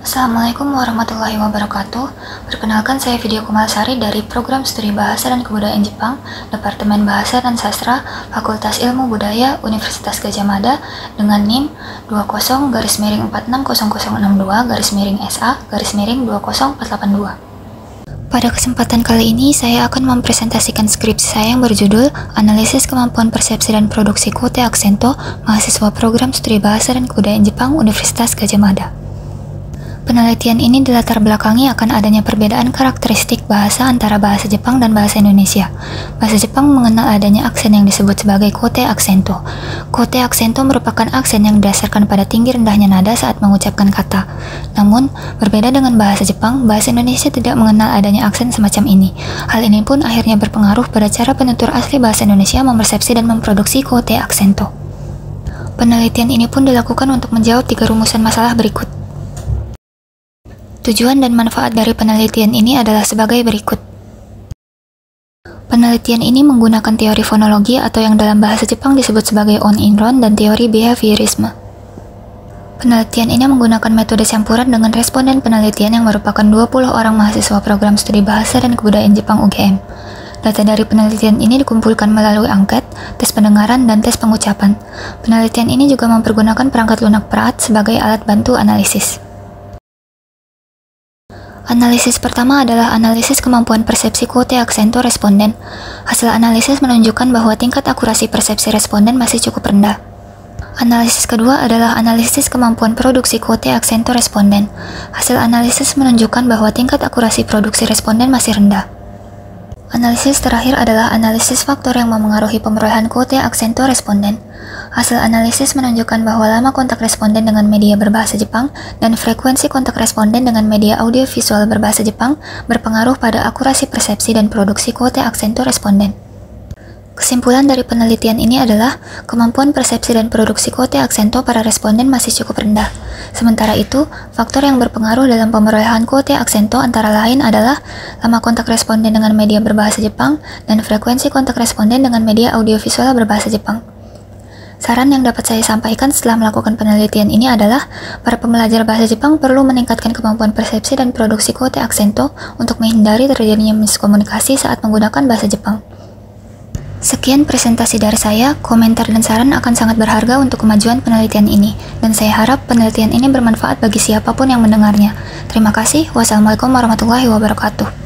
Assalamualaikum warahmatullahi wabarakatuh. Perkenalkan, saya Vidya Kumalsari dari Program Studi Bahasa dan Kebudayaan Jepang, Departemen Bahasa dan Sastra, Fakultas Ilmu Budaya, Universitas Gadjah Mada, dengan NIM 20-46062-SA-20482. Pada kesempatan kali ini, saya akan mempresentasikan skripsi saya yang berjudul Analisis Kemampuan Persepsi dan Produksi Kote Aksento, mahasiswa Program Studi Bahasa dan Kebudayaan Jepang, Universitas Gadjah Mada. Penelitian ini dilatar belakangi akan adanya perbedaan karakteristik bahasa antara bahasa Jepang dan bahasa Indonesia. Bahasa Jepang mengenal adanya aksen yang disebut sebagai kote aksento. Kote aksento merupakan aksen yang didasarkan pada tinggi rendahnya nada saat mengucapkan kata. Namun, berbeda dengan bahasa Jepang, bahasa Indonesia tidak mengenal adanya aksen semacam ini. Hal ini pun akhirnya berpengaruh pada cara penutur asli bahasa Indonesia mempersepsi dan memproduksi kote aksento. Penelitian ini pun dilakukan untuk menjawab 3 rumusan masalah berikut. Tujuan dan manfaat dari penelitian ini adalah sebagai berikut. Penelitian ini menggunakan teori fonologi atau yang dalam bahasa Jepang disebut sebagai on-in-ron dan teori behaviorisme. Penelitian ini menggunakan metode campuran dengan responden penelitian yang merupakan 20 orang mahasiswa program studi bahasa dan kebudayaan Jepang UGM. Data dari penelitian ini dikumpulkan melalui angket, tes pendengaran, dan tes pengucapan. Penelitian ini juga mempergunakan perangkat lunak PRAAT sebagai alat bantu analisis. Analisis pertama adalah analisis kemampuan persepsi kote aksento responden. Hasil analisis menunjukkan bahwa tingkat akurasi persepsi responden masih cukup rendah. Analisis kedua adalah analisis kemampuan produksi kote aksento responden. Hasil analisis menunjukkan bahwa tingkat akurasi produksi responden masih rendah. Analisis terakhir adalah analisis faktor yang memengaruhi pemerolehan kote aksento responden. Hasil analisis menunjukkan bahwa lama kontak responden dengan media berbahasa Jepang dan frekuensi kontak responden dengan media audiovisual berbahasa Jepang berpengaruh pada akurasi persepsi dan produksi kote aksento responden. Kesimpulan dari penelitian ini adalah kemampuan persepsi dan produksi kote aksento para responden masih cukup rendah. Sementara itu, faktor yang berpengaruh dalam pemerolehan kote aksento antara lain adalah lama kontak responden dengan media berbahasa Jepang dan frekuensi kontak responden dengan media audiovisual berbahasa Jepang. Saran yang dapat saya sampaikan setelah melakukan penelitian ini adalah para pembelajar bahasa Jepang perlu meningkatkan kemampuan persepsi dan produksi kote aksento untuk menghindari terjadinya miskomunikasi saat menggunakan bahasa Jepang. Sekian presentasi dari saya, komentar dan saran akan sangat berharga untuk kemajuan penelitian ini, dan saya harap penelitian ini bermanfaat bagi siapapun yang mendengarnya. Terima kasih. Wassalamualaikum warahmatullahi wabarakatuh.